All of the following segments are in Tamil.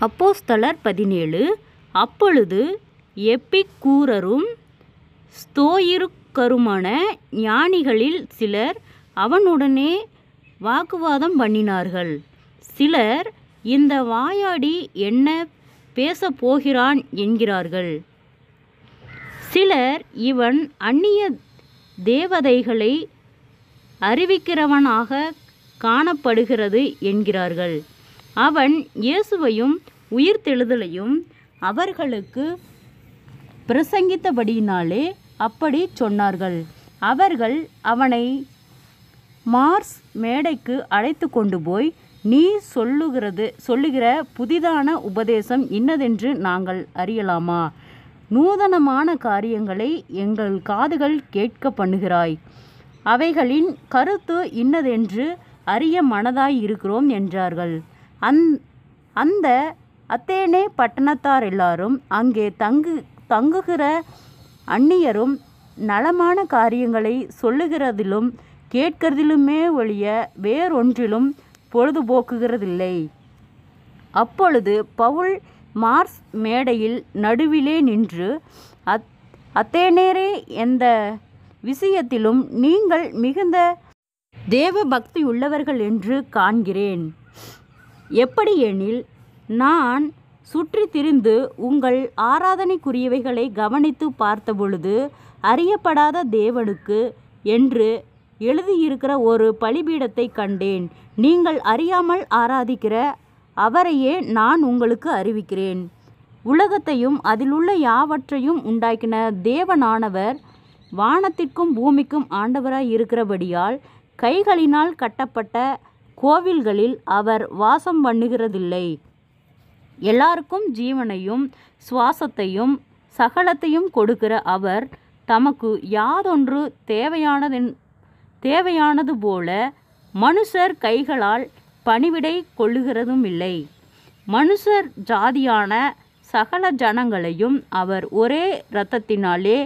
அப்போஸ்தலர் 17. அப்பொழுது எப்பிக்கூரரும் ஸ்தோயிக்கருமான ஞானிகளில் சிலர் அவனுடனே வாக்குவாதம் பண்ணினார்கள். சிலர், இந்த வாயாடி என்ன பேசப் போகிறான் என்கிறார்கள். சிலர், இவன் அந்நிய தேவதைகளை அறிவிக்கிறவனாக காணப்படுகிறது என்கிறார்கள். அவன் இயேசுவையும் உயிர்த்தெழுதலையும் அவர்களுக்கு பிரசங்கித்தபடியினாலே அப்படி சொன்னார்கள். அவர்கள் அவனை மார்ஸ் மேடைக்கு அழைத்து கொண்டு போய், நீ சொல்லுகிற புதிதான உபதேசம் இன்னதென்று நாங்கள் அறியலாமா? நூதனமான காரியங்களை எங்கள் காதுகள் கேட்க பண்ணுகிறாய். அவைகளின் கருத்து இன்னதென்று அறிய மனதாய் இருக்கிறோம் என்றார்கள். அந்த அத்தேனே பட்டணத்தார் எல்லாரும் அங்கே தங்குகிற அந்நியரும் நலமான காரியங்களை சொல்லுகிறதிலும் கேட்கிறதிலுமே ஒழிய வேறொன்றிலும் பொழுதுபோக்குகிறதில்லை. அப்பொழுது பவுல் மார்ஸ் மேடையில் நடுவிலே நின்று, அத்தேனேரே, எந்த விஷயத்திலும் நீங்கள் மிகுந்த தேவ பக்தியுள்ளவர்கள் என்று காண்கிறேன். எப்படியெனில், நான் சுற்றி திரிந்து உங்கள் ஆராதனைக்குரியவைகளை கவனித்து பார்த்தபொழுது அறியப்படாத தேவனுக்கு என்று எழுதியிருக்கிற ஒரு பலிபீடத்தை கண்டேன். நீங்கள் அறியாமல் ஆராதிக்கிற அவரையே நான் உங்களுக்கு அறிவிக்கிறேன். உலகத்தையும் அதிலுள்ள யாவற்றையும் உண்டாக்கின தேவனானவர் வானத்திற்கும் பூமிக்கும் ஆண்டவராய் இருக்கிறபடியால் கைகளினால் கட்டப்பட்ட கோவில்களில் அவர் வாசம் பண்ணுகிறதில்லை. எல்லாருக்கும் ஜீவனையும் சுவாசத்தையும் சகலத்தையும் கொடுக்கிற அவர் தமக்கு யாதொன்று தேவையானது போல மனுஷர் கைகளால் பணிவிடை கொள்ளுகிறதும் இல்லை. மனுஷர் ஜாதியான சகல ஜனங்களையும் அவர் ஒரே இரத்தத்தினாலே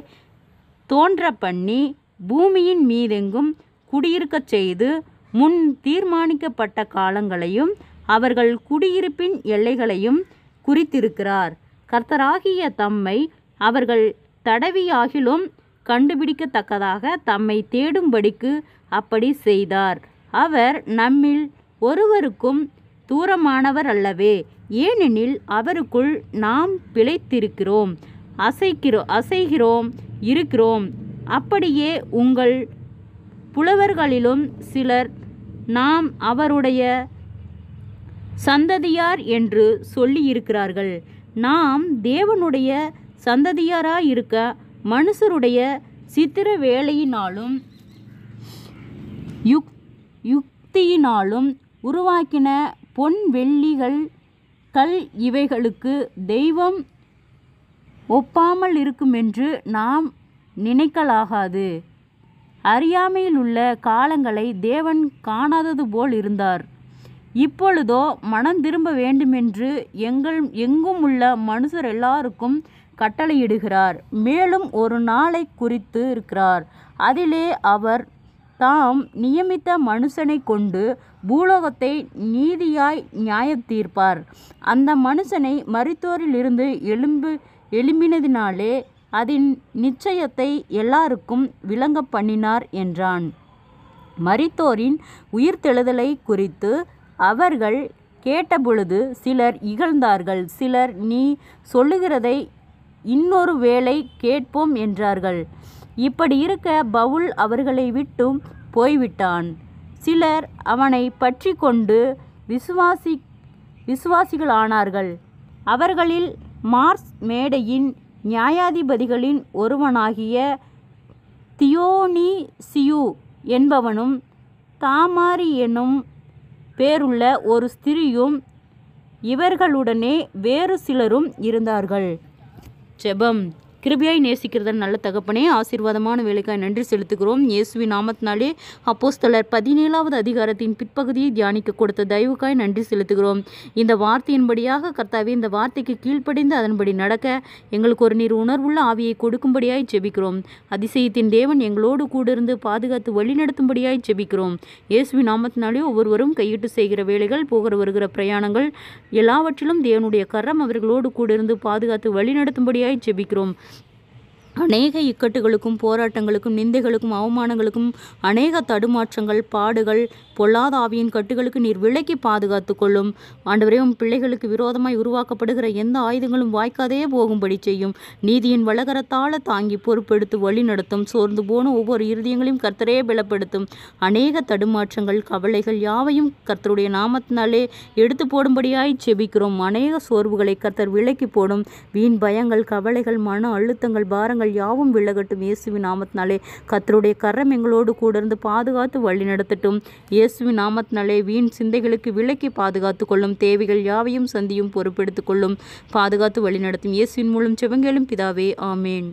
தோன்ற பண்ணி பூமியின் மீதெங்கும் குடியிருக்கச் செய்து முன் தீர்மானிக்கப்பட்ட காலங்களையும் அவர்கள் குடியிருப்பின் எல்லைகளையும் குறித்திருக்கிறார். கர்த்தராகிய தம்மை அவர்கள் தடவியாகிலும் கண்டுபிடிக்கத்தக்கதாக தம்மை தேடும்படிக்கு அப்படி செய்தார். அவர் நம்மில் ஒருவருக்கும் தூரமானவர் அல்லவே. ஏனெனில் அவருக்குள் நாம் பிழைத்திருக்கிறோம், அசைகிறோம், இருக்கிறோம். அப்படியே உங்கள் புலவர்களிலும் சிலர் நாம் அவருடைய சந்ததியார் என்று சொல்லியிருக்கிறார்கள். நாம் தேவனுடைய சந்ததியாராயிருக்க மனுஷருடைய சித்திர வேலையினாலும் யுக்தியினாலும் உருவாக்கின பொன் வெள்ளிகள் கல் இவைகளுக்கு தெய்வம் ஒப்பாமல் இருக்குமென்று நாம் நினைக்கலாகாது. அறியாமையிலுள்ள காலங்களை தேவன் காணாதது போல் இருந்தார். இப்பொழுதோ மனம் திரும்ப வேண்டுமென்று எங்கும் உள்ள மனுஷர் எல்லாருக்கும் கட்டளையிடுகிறார். மேலும் ஒரு நாளை குறித்து இருக்கிறார். அதிலே அவர் தாம் நியமித்த மனுஷனை கொண்டு பூலோகத்தை நீதியாய் நியாயத்தீர்ப்பார். அந்த மனுஷனை மரித்தோரிலிருந்து எழும்பினதினாலே அதன் நிச்சயத்தை எல்லாருக்கும் விளங்க பண்ணினார் என்றான். மரித்தோரின் உயிர்த்தெழுதலை குறித்து அவர்கள் கேட்டபொழுது சிலர் இகழ்ந்தார்கள். சிலர், நீ சொல்லுகிறதை இன்னொரு வேளை கேட்போம் என்றார்கள். இப்படி இருக்க பவுல் அவர்களை விட்டு போய்விட்டான். சிலர் அவனை பற்றி கொண்டு விசுவாசிகளானார்கள். அவர்களில் மார்ஸ் மேடையின் நியாயாதிபதிகளின் ஒருவனாகிய தியோனீசியு என்பவனும் தாமாரி என்னும் பேருள்ள ஒரு ஸ்திரியும் இவர்களுடனே வேறு சிலரும் இருந்தார்கள். ஜெபம். கிருபையாய் நேசிக்கிறத நல்ல தகப்பனே, ஆசீர்வாதமான வேலைக்காய் நன்றி செலுத்துகிறோம். இயேசுவின் நாமத்தினாலே அப்போஸ்தலர் 17வது அதிகாரத்தின் பிற்பகுதியை தியானிக்க கொடுத்த தயவுக்காய் நன்றி செலுத்துகிறோம். இந்த வார்த்தையின்படியாக கர்த்தாவே, இந்த வார்த்தைக்கு கீழ்ப்படிந்து அதன்படி நடக்க எங்களுக்கு ஒரு நீர் உணர்வுள்ள ஆவியை கொடுக்கும்படியாய் ஜெபிக்கிறோம். அதிசயத்தின் தேவன் எங்களோடு கூட இருந்து பாதுகாத்து வழிநடத்தும்படியாய் ஜெபிக்கிறோம். இயேசுவின் நாமத்தினாலே ஒவ்வொருவரும் கையிட்டு செய்கிற வேலைகள், போகிற வருகிற பிரயாணங்கள் எல்லாவற்றிலும் தேவனுடைய கரம் அவர்களோடு கூட இருந்து பாதுகாத்து வழிநடத்தும்படியாய் ஜெபிக்கிறோம். அநேக இக்கட்டுகளுக்கும் போராட்டங்களுக்கும் நிந்தைகளுக்கும் அவமானங்களுக்கும் அநேக தடுமாற்றங்கள் பாடுகள் பொல்லாத ஆவியின் கட்டுகளுக்கு நீர் விலக்கி பாதுகாத்து கொள்ளும். ஆண்டவரே, உம் பிள்ளைகளுக்கு விரோதமாய் உருவாக்கப்படுகிற எந்த ஆயுதங்களும் வாய்க்காதே போகும்படி செய்யும். நீதியின் வலகரத்தால் தாங்கி பொறுப்பெடுத்து வழி நடத்தும். சோர்ந்து போன ஒவ்வொரு இருதயங்களையும் கர்த்தரே பலப்படுத்தும். அநேக தடுமாற்றங்கள் கவலைகள் யாவையும் கர்த்தருடைய நாமத்தினாலே எடுத்து போடும்படியாய் செபிக்கிறோம். அநேக சோர்வுகளை கர்த்தர் விலக்கி போடும். வீண் பயங்கள் கவலைகள் மன அழுத்தங்கள் பாரங்கள் யாவும் விலகட்டும். இயேசுவின் நாமத்தினாலே கர்த்தருடைய கரம் எங்களோடு கூட இருந்து பாதுகாத்து வழி நடத்தட்டும். இயேசுவின் நாமத்தினாலே வீண் சிந்தைகளுக்கு விலக்கி பாதுகாத்து கொள்ளும். தேவைகள் யாவையும் சந்தியும் பொறுப்பெடுத்துக் கொள்ளும். பாதுகாத்து வழி நடத்தும். இயேசுவின் மூலம் ஜெபங்களும் பிதாவே, ஆமேன்.